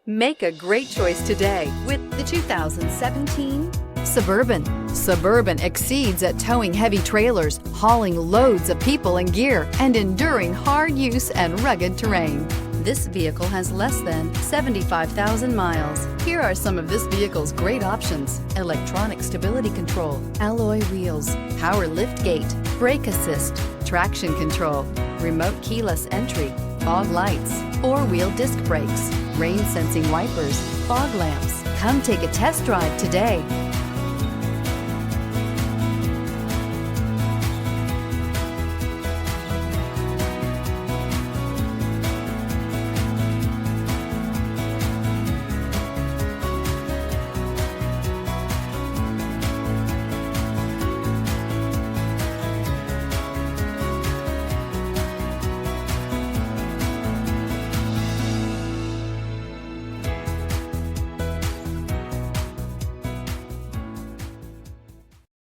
Make a great choice today with the 2017 Suburban. Suburban exceeds at towing heavy trailers, hauling loads of people and gear, and enduring hard use and rugged terrain. This vehicle has less than 75,000 miles. Here are some of this vehicle's great options: electronic stability control, alloy wheels, power lift gate, brake assist, traction control, remote keyless entry, fog lights, four-wheel disc brakes, rain sensing wipers, fog lamps. Come take a test drive today.